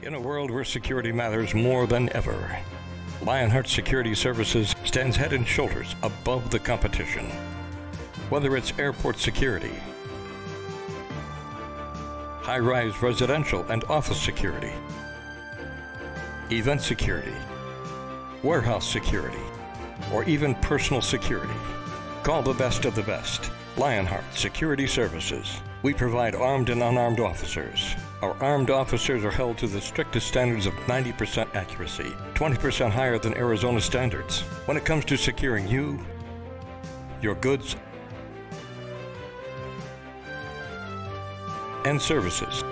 In a world where security matters more than ever, Lionheart Security Services stands head and shoulders above the competition. Whether it's airport security, high-rise residential and office security, event security, warehouse security, or even personal security, call the best of the best. Lionheart Security Services. We provide armed and unarmed officers. Our armed officers are held to the strictest standards of 90% accuracy, 20% higher than Arizona standards. When it comes to securing you, your goods, and services.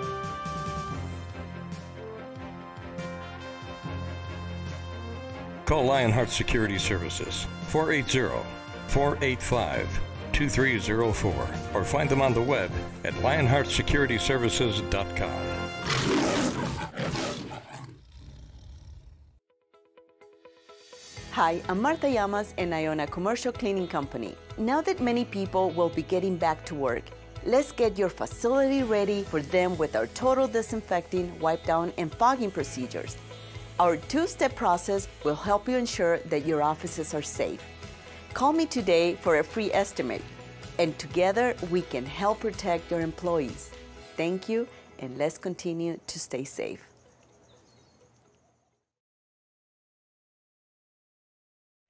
Call Lionheart Security Services, 480-485-2304, or find them on the web at lionheartsecurityservices.com. Hi, I'm Marta Llamas and I own a commercial cleaning company. Now that many people will be getting back to work, let's get your facility ready for them with our total disinfecting, wipe down, and fogging procedures. Our two-step process will help you ensure that your offices are safe. Call me today for a free estimate, and together we can help protect your employees. Thank you, and let's continue to stay safe.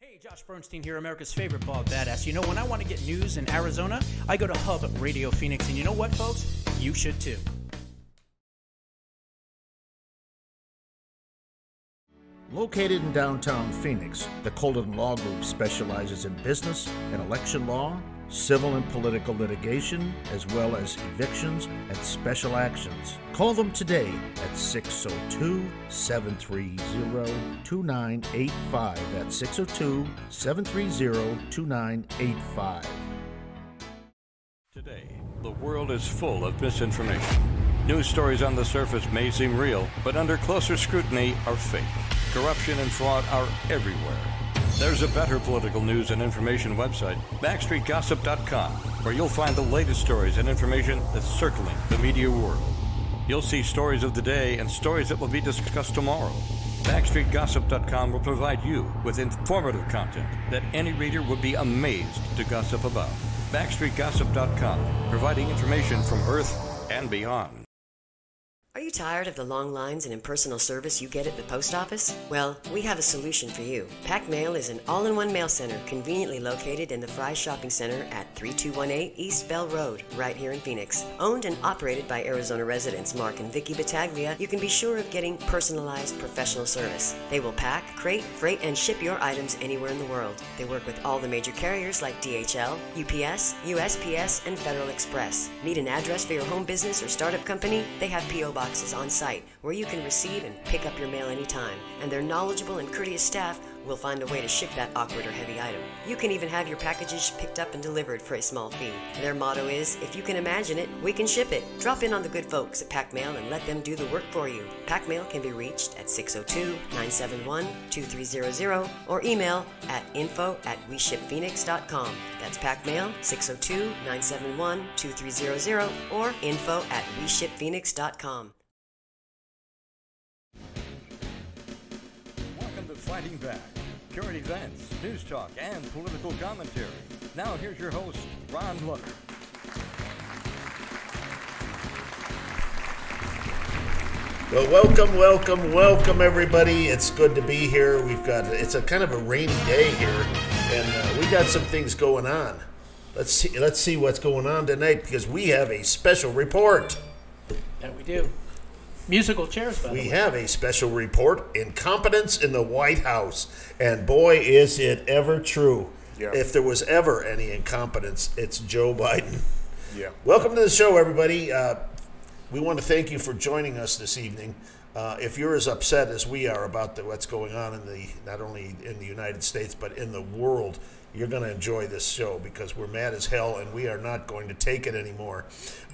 Hey, Josh Bernstein here, America's favorite bald badass. You know, when I want to get news in Arizona, I go to Hub Radio Phoenix, and you know what, folks? You should too. Located in downtown Phoenix, the Colden Law Group specializes in business and election law, civil and political litigation, as well as evictions and special actions. Call them today at 602-730-2985. That's 602-730-2985. Today, the world is full of misinformation. News stories on the surface may seem real, but under closer scrutiny are fake. Corruption and fraud are everywhere. There's a better political news and information website, backstreetgossip.com, where you'll find the latest stories and information that's circling the media world. You'll see stories of the day and stories that will be discussed tomorrow. Backstreetgossip.com will provide you with informative content that any reader would be amazed to gossip about. Backstreetgossip.com, providing information from Earth and beyond. Are you tired of the long lines and impersonal service you get at the post office? Well, we have a solution for you. Pack Mail is an all-in-one mail center conveniently located in the Fry Shopping Center at 3218 East Bell Road, right here in Phoenix. Owned and operated by Arizona residents Mark and Vicky Battaglia, you can be sure of getting personalized professional service. They will pack, crate, freight, and ship your items anywhere in the world. They work with all the major carriers like DHL, UPS, USPS, and Federal Express. Need an address for your home business or startup company? They have P.O. boxes on site where you can receive and pick up your mail anytime, and their knowledgeable and courteous staff will find a way to ship that awkward or heavy item. You can even have your packages picked up and delivered for a small fee. Their motto is, if you can imagine it, we can ship it. Drop in on the good folks at Pack Mail and let them do the work for you. Pack Mail can be reached at 602-971-2300 or email at info@weshipphoenix.com. That's Pack Mail, 602-971-2300 or info@weshipphoenix.com. Welcome to Fighting Back. Current events, news talk, and political commentary. Now here's your host, Ron Ludders. Well, welcome, everybody. It's good to be here. It's a kind of a rainy day here, and we got some things going on. Let's see what's going on tonight, because we have a special report. That we do. Musical chairs, by the way. We have a special report, Incompetence in the White House. And boy, is it ever true. Yeah. If there was ever any incompetence, it's Joe Biden. Yeah. Welcome to the show, everybody. We want to thank you for joining us this evening. If you're as upset as we are about what's going on not only in the United States, but in the world, you're going to enjoy this show, because we're mad as hell and we are not going to take it anymore.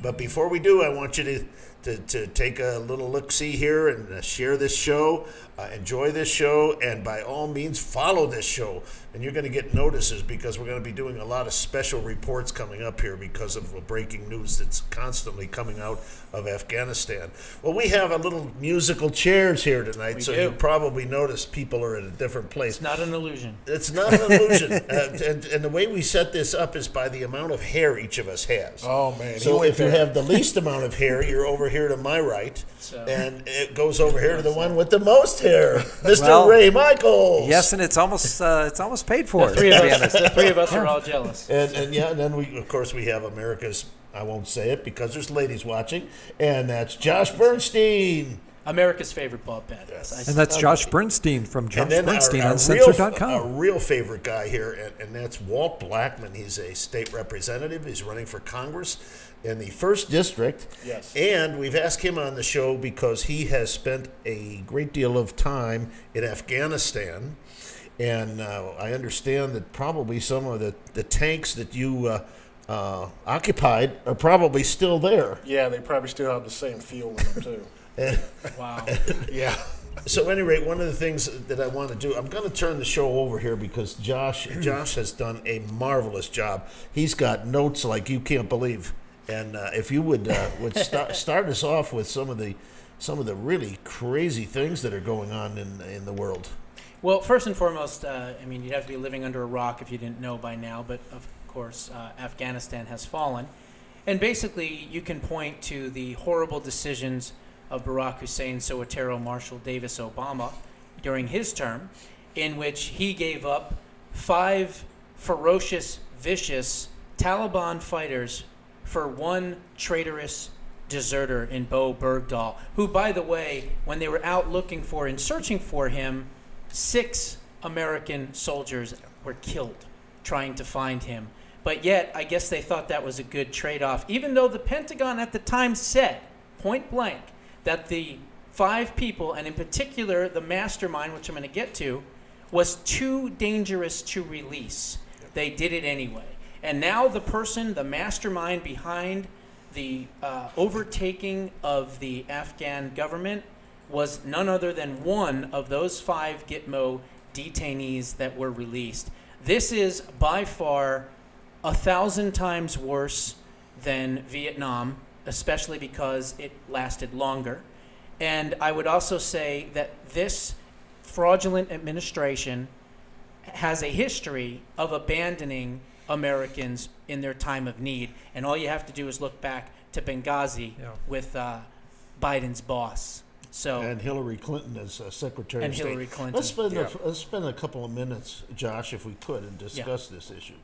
But before we do, I want you to take a little look-see here and share this show, enjoy this show, and by all means follow this show, and you're going to get notices because we're going to be doing a lot of special reports coming up here because of breaking news that's constantly coming out of Afghanistan. Well, we have a little musical chairs here tonight, so you probably noticed people are at a different place. It's not an illusion. It's not an illusion. And the way we set this up is by the amount of hair each of us has. Oh, man. So if you have the least amount of hair, you're over here to my right, and it goes over here to the one with the most hair, Mr. Ray Michaels. Yes, and it's almost paid for. The three of us are all jealous. And then we, of course, we have America's, I won't say it because there's ladies watching, and that's Josh Bernstein. America's favorite bald badass. And that's Josh Bernstein from Josh Bernstein on Uncensored.com. Our real favorite guy here, and that's Walt Blackman. He's a state representative. He's running for Congress in the 1st District. Yes. And we've asked him on the show because he has spent a great deal of time in Afghanistan. And I understand that probably some of the tanks that you occupied are probably still there. Yeah, they probably still have the same fuel in them, too. Wow. Yeah. So, at any rate, one of the things that I want to do, I'm going to turn the show over here because Josh has done a marvelous job. He's got notes like you can't believe. And if you would start us off with some of the really crazy things that are going on in the world. Well, first and foremost, you'd have to be living under a rock if you didn't know by now, but of course, Afghanistan has fallen. And basically, you can point to the horrible decisions of Barack Hussein Soetoro Marshall Davis Obama during his term, in which he gave up 5 ferocious, vicious Taliban fighters for one traitorous deserter in Bo Bergdahl, who, by the way, when they were out looking for and searching for him, 6 American soldiers were killed trying to find him. But yet, I guess they thought that was a good trade-off, even though the Pentagon at the time said, point blank, that the 5 people, and in particular the mastermind, which I'm going to get to, was too dangerous to release. They did it anyway. And now the mastermind behind the overtaking of the Afghan government was none other than one of those 5 Gitmo detainees that were released. This is by far 1,000 times worse than Vietnam, especially because it lasted longer. And I would also say that this fraudulent administration has a history of abandoning Americans in their time of need. And all you have to do is look back to Benghazi with Biden's boss. And Hillary Clinton as Secretary of State. Hillary Clinton. Let's spend a couple of minutes, Josh, if we could, and discuss this issue.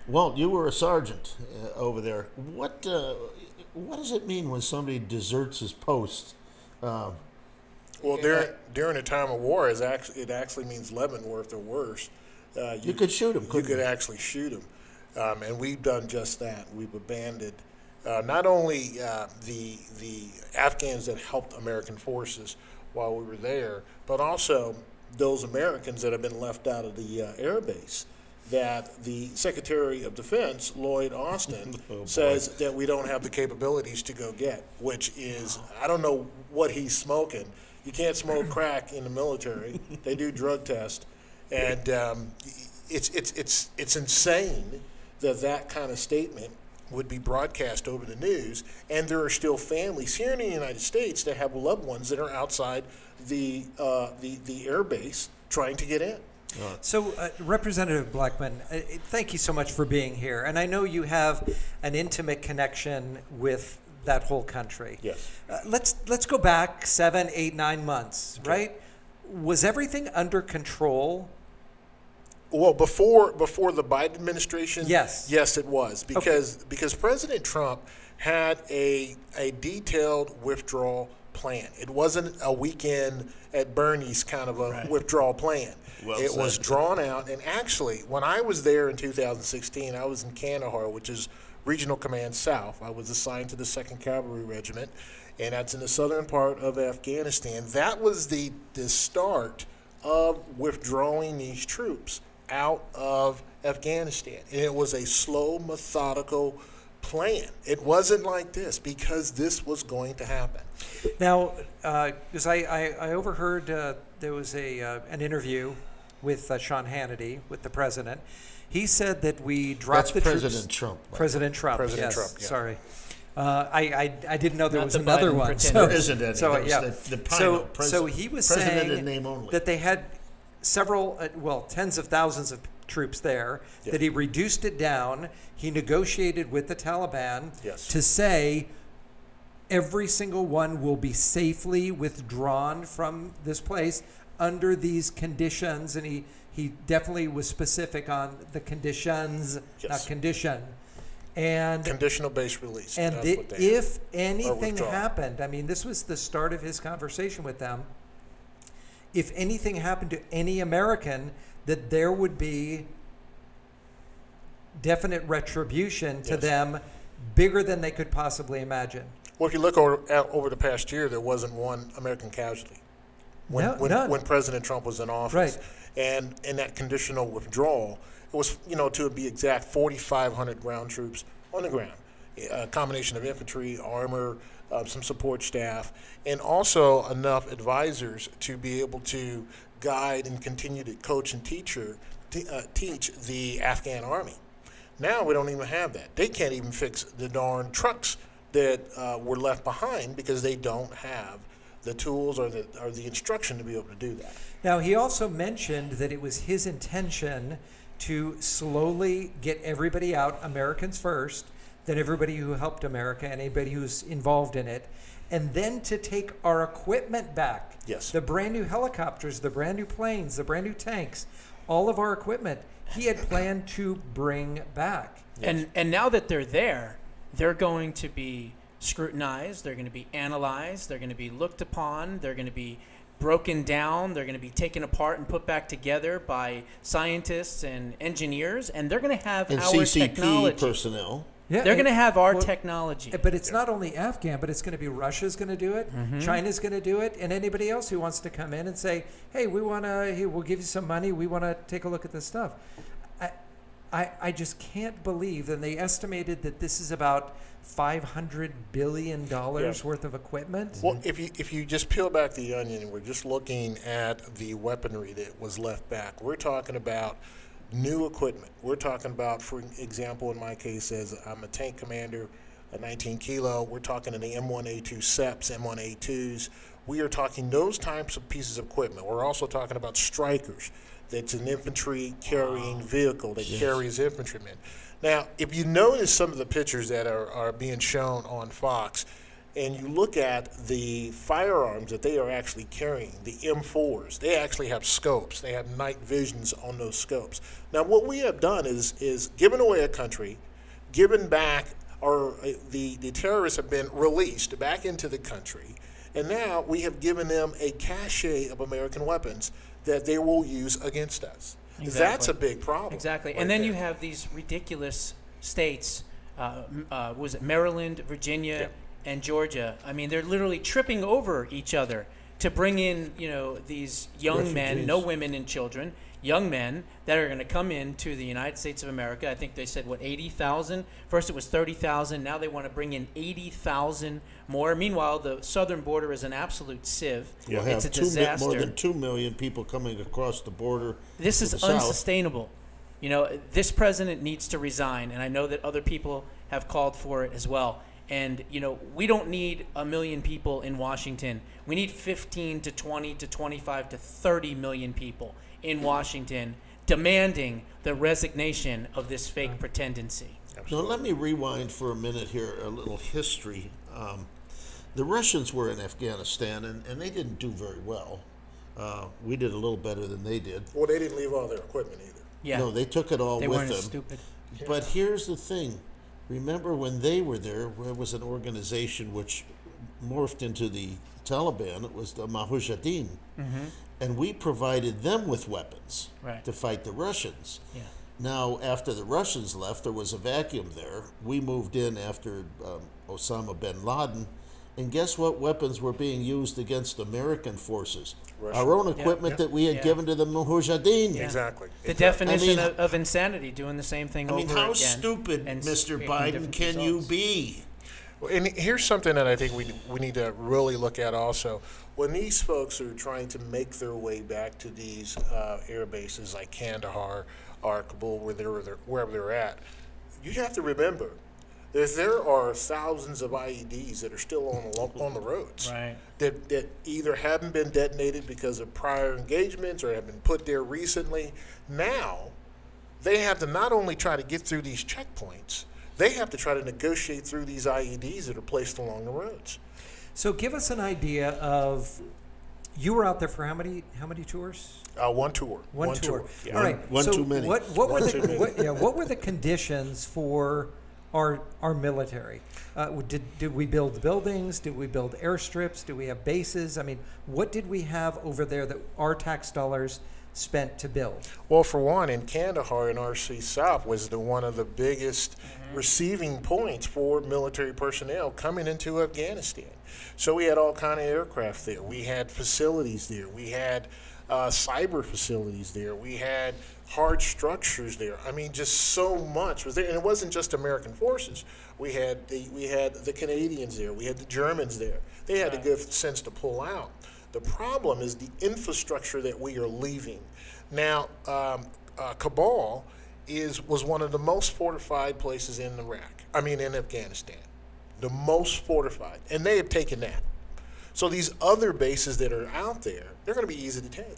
Walt, you were a sergeant over there. What does it mean when somebody deserts his post? Well, during a time of war, it actually means Leavenworth or worse. You could shoot him. You could actually shoot him, and we've done just that. We've abandoned not only the Afghans that helped American forces while we were there, but also those Americans that have been left out of the air base. That the Secretary of Defense, Lloyd Austin, says that we don't have the capabilities to go get, which is, I don't know what he's smoking. You can't smoke crack in the military. They do drug tests. And it's insane that kind of statement would be broadcast over the news, and there are still families here in the United States that have loved ones that are outside the air base trying to get in. So, Representative Blackman, thank you so much for being here. And I know you have an intimate connection with that whole country. Yes. Let's go back 7, 8, 9 months, okay. Right? Was everything under control? Well, before the Biden administration, yes, it was because President Trump had a detailed withdrawal plan. It wasn't a weekend at Bernie's kind of a withdrawal plan. It was drawn out. And actually, when I was there in 2016, I was in Kandahar, which is Regional Command South. I was assigned to the 2nd Cavalry Regiment, and that's in the southern part of Afghanistan. That was the start of withdrawing these troops out of Afghanistan. And it was a slow, methodical plan. It wasn't like this because this was going to happen. Now, because I overheard there was an interview with Sean Hannity, with the president. He said that we dropped That's the President troops. Trump. President Trump. President Yes, Trump, yeah. sorry. I didn't know there Not was the another Biden one. pretender. There isn't any. So, That was yeah. the so president. he was President saying in name only. that they had several, tens of thousands of troops there, Yeah. that he reduced it down. He negotiated with the Taliban Yes. to say every single one will be safely withdrawn from this place under these conditions. And he definitely was specific on the conditions, Yes. not condition. And Conditional base release. and That's what they if anything withdrawal. happened, I mean, this was the start of his conversation with them. If anything happened to any American, that there would be definite retribution to Yes. them, bigger than they could possibly imagine. Well, if you look over the past year, there wasn't one American casualty No, none. when President Trump was in office. Right. And in that conditional withdrawal, it was, to be exact, 4,500 ground troops on the ground. A combination of infantry, armor, some support staff, and also enough advisors to be able to guide and continue to coach and teach the Afghan army. Now we don't even have that. They can't even fix the darn trucks that were left behind because they don't have the tools or the instruction to be able to do that. Now, he also mentioned that it was his intention to slowly get everybody out, Americans first, then everybody who helped America and anybody who's involved in it, and then to take our equipment back. Yes. The brand new helicopters, the brand new planes, the brand new tanks, all of our equipment he had planned to bring back. And now that they're there, they're going to be scrutinized, they're going to be analyzed, they're going to be looked upon, they're going to be broken down, they're going to be taken apart and put back together by scientists and engineers, and they're going to have and our CCP technology. personnel. Yeah, They're going to have our well, technology. But it's not only Afghan, but it's going to be Russia's going to do it, China's going to do it, and anybody else who wants to come in and say, "Hey, we want to. We'll give you some money. We want to take a look at this stuff." I just can't believe. And they estimated that this is about $500 billion worth of equipment. Well, if you just peel back the onion and we're just looking at the weaponry that was left back, we're talking about new equipment. We're talking about, for example, in my case, as I'm a tank commander, a 19 kilo, we're talking in the M1A2 SEPs, M1A2s. We are talking those types of pieces of equipment. We're also talking about strikers. That's an infantry carrying vehicle that carries infantrymen. Now, if you notice some of the pictures that are being shown on Fox, and you look at the firearms that they are actually carrying, the M4s, they actually have scopes. They have night visions on those scopes. Now, what we have done is given away a country, given back, or the terrorists have been released back into the country, and now we have given them a cache of American weapons that they will use against us. Exactly. That's a big problem. Exactly. right And then there. you have these ridiculous states, was it Maryland, Virginia, and Georgia? I mean, they're literally tripping over each other to bring in, these young men, no women and children, young men that are going to come into the United States of America. I think they said, 80,000? First it was 30,000. Now they want to bring in 80,000 more. Meanwhile, the southern border is an absolute sieve. You'll It's a have disaster. more than 2 million people coming across the border. This to is the south. unsustainable. This president needs to resign, and I know that other people have called for it as well. And, we don't need 1 million people in Washington. We need 15 to 20 to 25 to 30 million people in Washington demanding the resignation of this fake pretendency. Now, let me rewind for a minute here, a little history. The Russians were in Afghanistan, and they didn't do very well. We did a little better than they did. Well, they didn't leave all their equipment either. Yeah. No, they took it all They with weren't them. as stupid. But here's the thing. Remember when they were there was an organization which morphed into the Taliban. It was the Mujahideen. And we provided them with weapons Right. to fight the Russians. Yeah. Now, after the Russians left, there was a vacuum there. We moved in after Osama bin Laden. And guess what weapons were being used against American forces? Russia. Our own equipment that we had given to the Mujahideen. Yeah. Exactly. The definition I mean, of insanity, doing the same thing I mean, over how again. stupid, and Mr. getting Biden, different can you results. be? And here's something that I think we need to really look at also. When these folks are trying to make their way back to these air bases like Kandahar or Kabul, wherever they're at, you have to remember that there are thousands of IEDs that are still on the roads, right, that either haven't been detonated because of prior engagements or have been put there recently. Now, they have to not only try to get through these checkpoints, they have to try to negotiate through these IEDs that are placed along the roads. So give us an idea of, you were out there for how many tours? One tour. One tour. Yeah. All right. One so too many. What were the conditions for our military? Did we build buildings? Did we build airstrips? Did we have bases? I mean, what did we have over there that our tax dollars spent to build? Well, for one, in Kandahar and RC South was one of the biggest receiving points for military personnel coming into Afghanistan. So we had all kind of aircraft there. We had facilities there. We had cyber facilities there. We had hard structures there. I mean, just so much was there, and it wasn't just American forces. We had the Canadians there. We had the Germans there. They had a good sense to pull out. The problem is the infrastructure that we are leaving. Now, Kabul was one of the most fortified places in in Afghanistan. The most fortified, and they have taken that. So these other bases that are out there, they're going to be easy to take.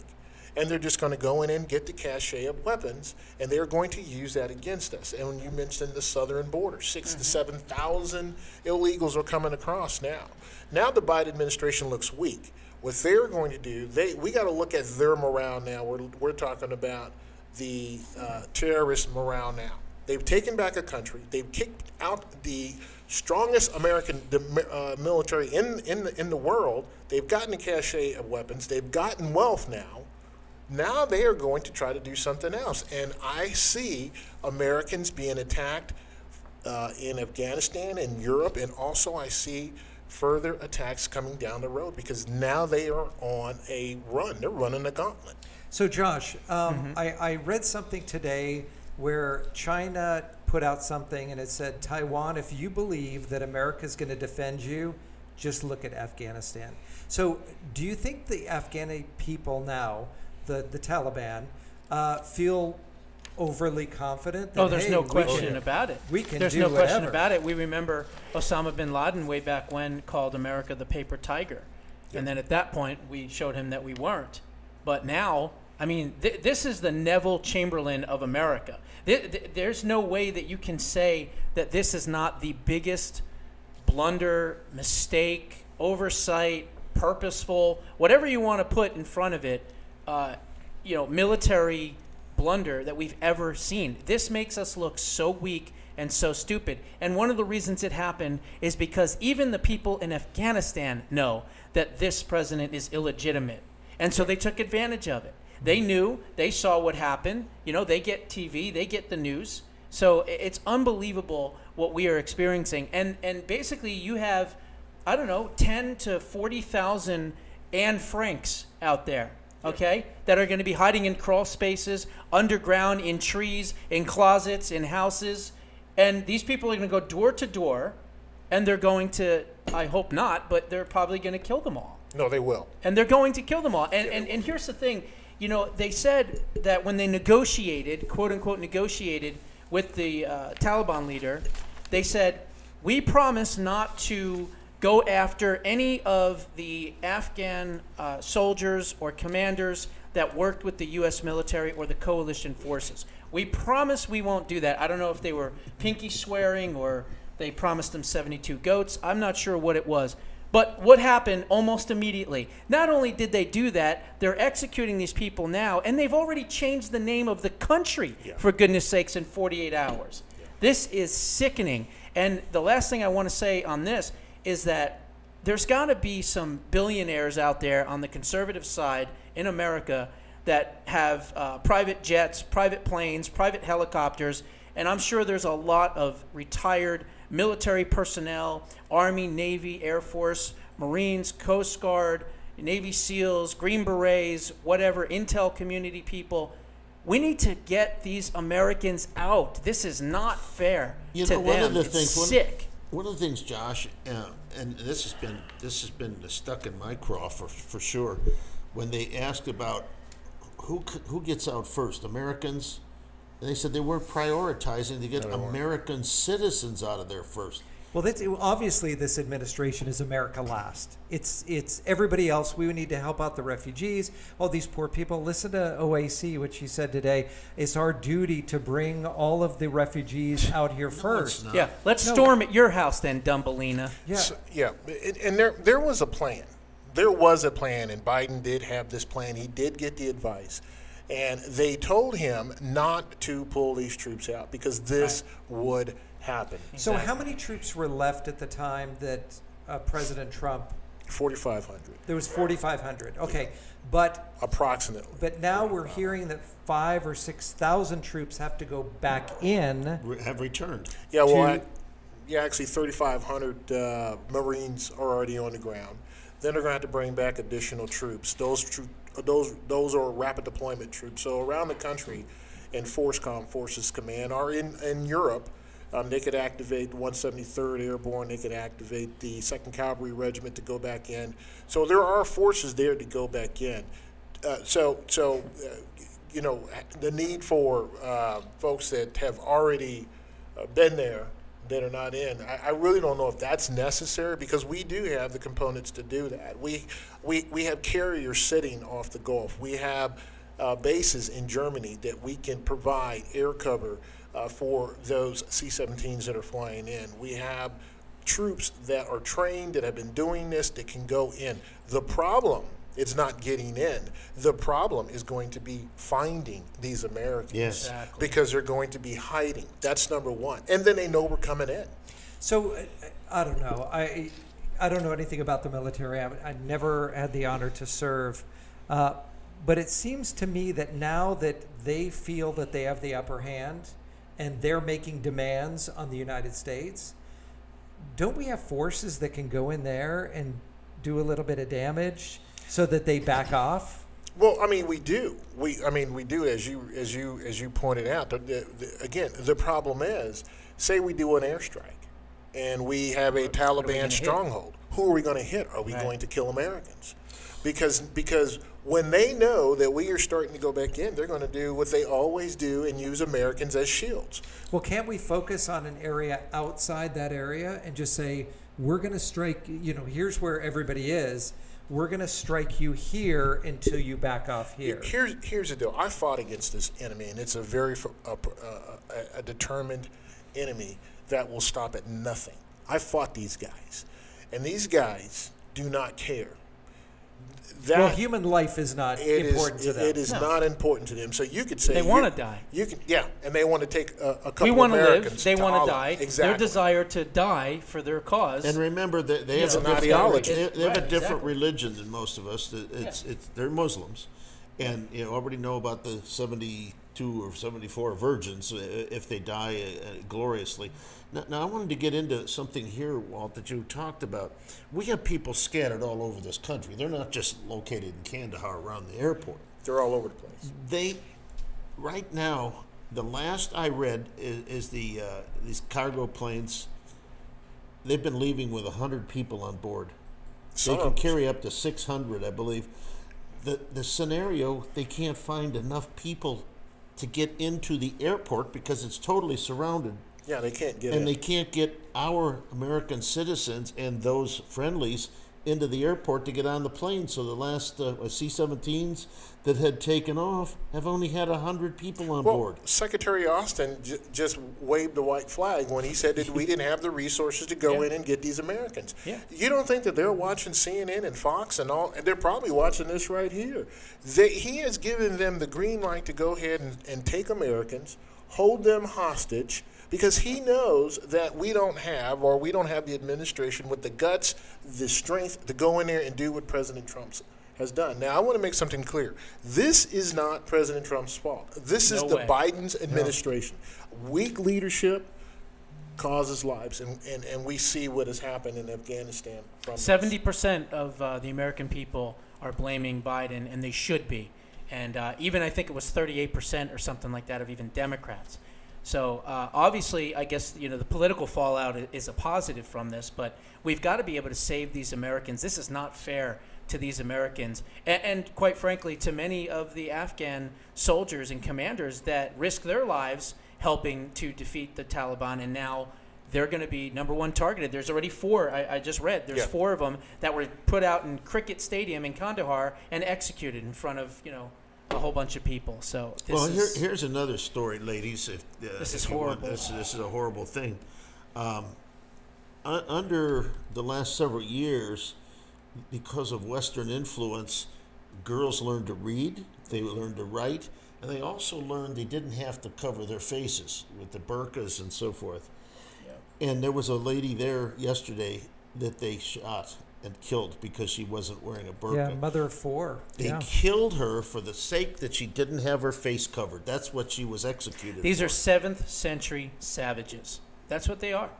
And they're just going to go in and get the cache of weapons, and they're going to use that against us. And when you mentioned the southern border, 6,000 to 7,000 illegals are coming across now. Now the Biden administration looks weak. What they're going to do, we got to look at their morale now. We're talking about the terrorist morale now. They've taken back a country. They've kicked out the strongest American military in the world. They've gotten a cache of weapons. They've gotten wealth now. Now they are going to try to do something else. And I see Americans being attacked in Afghanistan and Europe, and also I see further attacks coming down the road because now they are on a run. They're running a gauntlet. So, Josh, I read something today where China put out something and it said, Taiwan, if you believe that America is going to defend you, just look at Afghanistan. So do you think the Afghani people now, the Taliban, feel overly confident? That, there's no question about it. There's no question about it. We remember Osama bin Laden way back when called America the paper tiger. Yep. And then at that point, we showed him that we weren't. But now, I mean, this is the Neville Chamberlain of America. There's no way that you can say that this is not the biggest blunder, mistake, oversight, purposeful, whatever you want to put in front of it, military blunder that we've ever seen. This makes us look so weak and so stupid. And one of the reasons it happened is because even the people in Afghanistan know that this president is illegitimate. And so they took advantage of it. They knew, they saw what happened. They get TV, they get the news. So it's unbelievable what we are experiencing. And basically you have, 10 to 40,000 Anne Franks out there, okay, that are going to be hiding in crawl spaces, underground, in trees, in closets, in houses. And these people are going to go door to door, and they're going to, I hope not, but they're probably going to kill them all. No, they will. And they're going to kill them all. And here's the thing. They said that when they negotiated, quote unquote, negotiated with the Taliban leader, they said, we promise not to go after any of the Afghan soldiers or commanders that worked with the U.S. military or the coalition forces. We promise we won't do that. I don't know if they were pinky swearing or they promised them 72 goats. I'm not sure what it was. But what happened almost immediately? Not only did they do that, they're executing these people now, and they've already changed the name of the country, for goodness sakes, in 48 hours. Yeah. This is sickening. And the last thing I want to say on this is that there's got to be some billionaires out there on the conservative side in America that have private jets, private planes, private helicopters, and I'm sure there's a lot of retired military personnel, Army, Navy, Air Force, Marines, Coast Guard, Navy SEALs, Green Berets, whatever, intel community people. We need to get these Americans out. This is not fair to them. It's sick. One of the things, Josh, and this has been stuck in my craw for sure, when they asked about who gets out first, Americans, and they said they weren't prioritizing to get American citizens out of there first. Well, obviously this administration is America last. It's everybody else. We need to help out the refugees. All these poor people. Listen to OAC, what she said today. It's our duty to bring all of the refugees out here first. Yeah, let's storm at your house then, Dumbelina. Yeah, and there was a plan. There was a plan, and Biden did have this plan. He did get the advice. And they told him not to pull these troops out because this would happen. So how many troops were left at the time that President Trump? 4,500. There was 4,500. Okay, but approximately. But now we're hearing that 5,000 or 6,000 troops have to go back in. Have returned. Yeah, well, actually 3,500 Marines are already on the ground. Then they're going to have to bring back additional troops. Those are rapid deployment troops. So around the country, in FORSCOM, Forces Command, or in Europe, they could activate the 173rd Airborne. They could activate the 2nd Cavalry Regiment to go back in. So there are forces there to go back in. You know, the need for folks that have already been there that are not in, I really don't know if that's necessary because we do have the components to do that. We have carriers sitting off the Gulf. We have bases in Germany that we can provide air cover for those C-17s that are flying in. We have troops that are trained, that have been doing this, that can go in. The problem is not getting in. The problem is going to be finding these Americans. Yes. Exactly. Because they're going to be hiding. That's number one. And then they know we're coming in. So I don't know. I don't know anything about the military. I never had the honor to serve. But it seems to me that now that they feel that they have the upper hand and they're making demands on the United States, don't we have forces that can go in there and do a little bit of damage so that they back off? Well, I mean, we do. We do, as you pointed out. Again, the problem is, say we do an airstrike, and we have a Taliban stronghold. Who are we going to hit? Are we going to kill Americans? Because when they know that we are starting to go back in, they're going to do what they always do and use Americans as shields. Well, can't we focus on an area outside that area and just say, we're going to strike, here's where everybody is. We're going to strike you here until you back off here. Here's the deal. I fought against this enemy, and it's a very a determined enemy that will stop at nothing. I fought these guys, and these guys do not care. Well, human life is not important to them. It is not important to them. So you could say they want to die. And they want to take a couple we of want to Americans. live. They want to die. Exactly. Their desire to die for their cause. And remember that they have an ideology. They have a different religion than most of us. They're Muslims, and already know about the 72 or 74 virgins if they die gloriously. Now, I wanted to get into something here, Walt, that you talked about. We have people scattered all over this country. They're not just located in Kandahar around the airport. They're all over the place. Right now, the last I read is these cargo planes. They've been leaving with 100 people on board. They can carry up to 600, I believe. The scenario, they can't find enough people to get into the airport because it's totally surrounded. Yeah, they can't get in. And they can't get our American citizens and those friendlies into the airport to get on the plane. So the last C-17s that had taken off have only had 100 people on board. Secretary Austin just waved the white flag when he said that we didn't have the resources to go in and get these Americans. Yeah. You don't think that they're watching CNN and Fox and all? And they're probably watching this right here. He has given them the green light to go ahead and take Americans, hold them hostage, because he knows that we don't have the administration with the guts, the strength to go in there and do what President Trump has done. Now, I want to make something clear. This is not President Trump's fault. This is the Biden's administration. Weak leadership causes lives, and we see what has happened in Afghanistan. 70% of the American people are blaming Biden, and they should be. And even I think it was 38% or something like that of even Democrats. So obviously, I guess, the political fallout is a positive from this, but we've got to be able to save these Americans. This is not fair to these Americans, and quite frankly, to many of the Afghan soldiers and commanders that risk their lives helping to defeat the Taliban, and now they're going to be #1 targeted. There's already 4. I just read. There's 4 of them that were put out in Cricket Stadium in Kandahar and executed in front of a whole bunch of people. So here's another story, ladies. This is horrible. This is a horrible thing. Under the last several years, because of Western influence, girls learned to read, they learned to write, and they also learned they didn't have to cover their faces with the burqas and so forth. Yeah. And there was a lady there yesterday that they shot and killed because she wasn't wearing a burqa. Yeah, mother of 4. They killed her for the sake that she didn't have her face covered. That's what she was executed These for. are 7th century savages. That's what they are.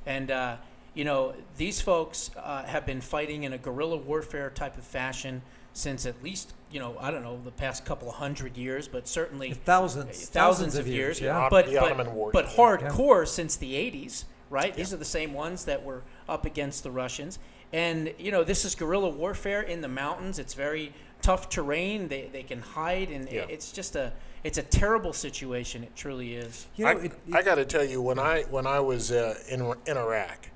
And these folks have been fighting in a guerrilla warfare type of fashion since at least, I don't know, the past couple of 100 years, but certainly thousands of years. Yeah. But the Ottoman War. But hardcore since the 80s, right? These are the same ones that were up against the Russians. And, this is guerrilla warfare in the mountains. It's very tough terrain. They can hide, and it's just it's a terrible situation. It truly is. I got to tell you, when I was in Iraq,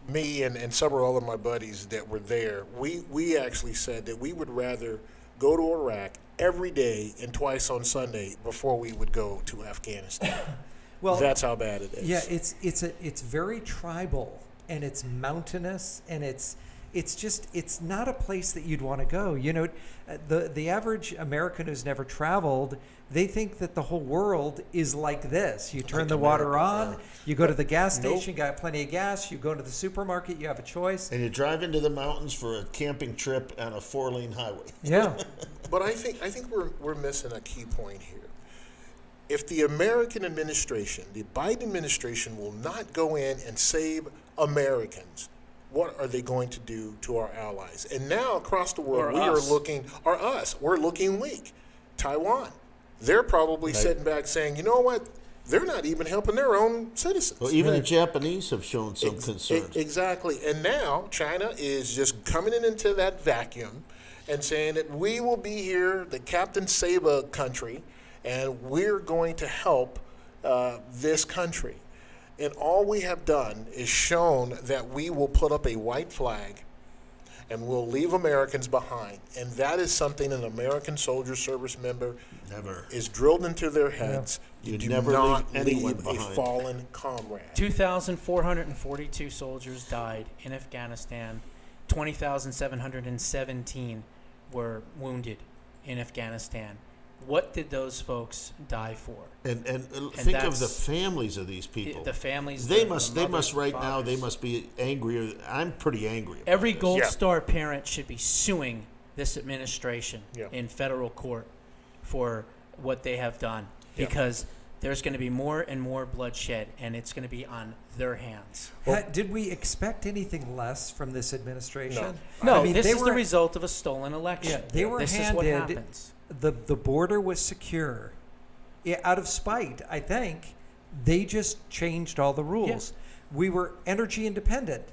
me and several other my buddies that were there, we actually said that we would rather go to Iraq every day and twice on Sunday before we would go to Afghanistan. Well, that's how bad it is. Yeah, it's very tribal, and it's mountainous, and it's not a place that you'd want to go. The average American who's never traveled, they think that the whole world is like this. You turn the water on, you go to the gas station, you got plenty of gas, you go to the supermarket, you have a choice. And you drive into the mountains for a camping trip on a 4-lane highway. Yeah. But I think we're missing a key point here. If the American administration, the Biden administration, will not go in and save Americans, what are they going to do to our allies? And now across the world, we're looking weak. Taiwan, they're probably sitting back saying, you know what? They're not even helping their own citizens. Well, even the Japanese have shown some concern. Exactly. And now China is just coming into that vacuum and saying that we will be here, the Captain Saba country, and we're going to help this country. And all we have done is shown that we will put up a white flag and we'll leave Americans behind. And that is something an American soldier service member is drilled into their heads. Yeah. You do never not leave anyone leave behind. A fallen comrade. 2,442 soldiers died in Afghanistan. 20,717 were wounded in Afghanistan. What did those folks die for? And think of the families of these people. The families. They must right now. They must be angrier. I'm pretty angry. Every Gold Star parent should be suing this administration in federal court for what they have done, because there's going to be more and more bloodshed, and it's going to be on their hands. Did we expect anything less from this administration? No. This is the result of a stolen election. Yeah, they were this handed. Is what happens. The border was secure. Out of spite, I think, they just changed all the rules. Yes. We were energy independent.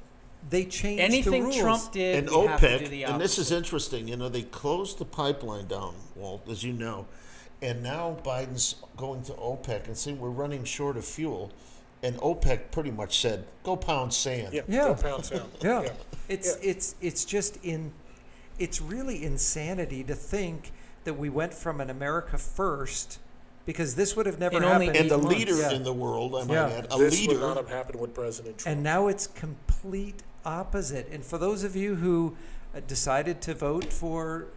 They changed anything the rules. Trump did, and we have to do OPEC, the and this is opposite. interesting. They closed the pipeline down, Walt, as you know, and now Biden's going to OPEC and saying we're running short of fuel, and OPEC pretty much said, "Go pound sand." Go pound sand. It's just it's really insanity to think that we went from an America first, because this would have never happened. And the leader in the world, I might add, this would not have happened with President Trump. And now it's complete opposite. And for those of you who decided to vote for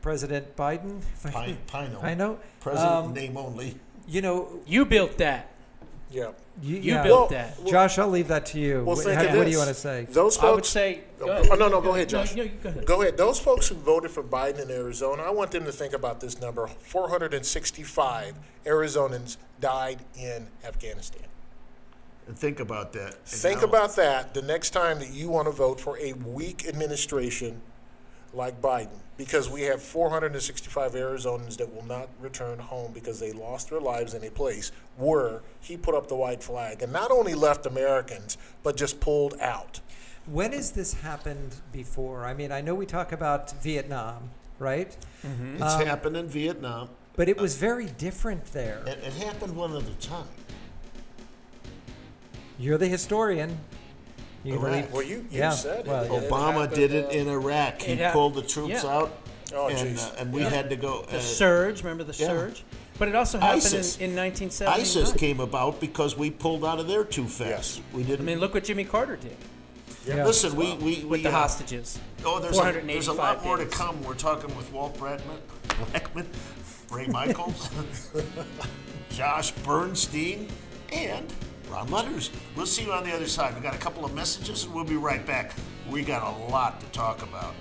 President Biden, Pino, President name only. You built that. Yeah. You built that. Josh, I'll leave that to you. Well, What do you want to say? Those folks, I would say... Go ahead, Josh. No, go ahead. Go ahead. Those folks who voted for Biden in Arizona, I want them to think about this number. 465 Arizonans died in Afghanistan. And think about that. Think about that the next time that you want to vote for a weak administration like Biden, because we have 465 Arizonans that will not return home because they lost their lives in a place where he put up the white flag and not only left Americans, but just pulled out. When has this happened before? I mean, I know we talk about Vietnam, right? Mm-hmm. It's happened in Vietnam. But it was very different there. It happened one at a time. You're the historian. You Iraq. Well, you said well, it. Obama did it in Iraq. He pulled the troops out, and we had to go. The surge, remember the surge? But it also happened in 1979. ISIS came about because we pulled out of there too fast. Yes. We didn't. I mean, look what Jimmy Carter did. Yeah. Listen, with the hostages. Oh, there's a lot more to come. We're talking with Walt Blackman, Ray Michaels, Josh Bernstein, and Ron Ludders. We'll see you on the other side. We got a couple of messages, and we'll be right back. We got a lot to talk about.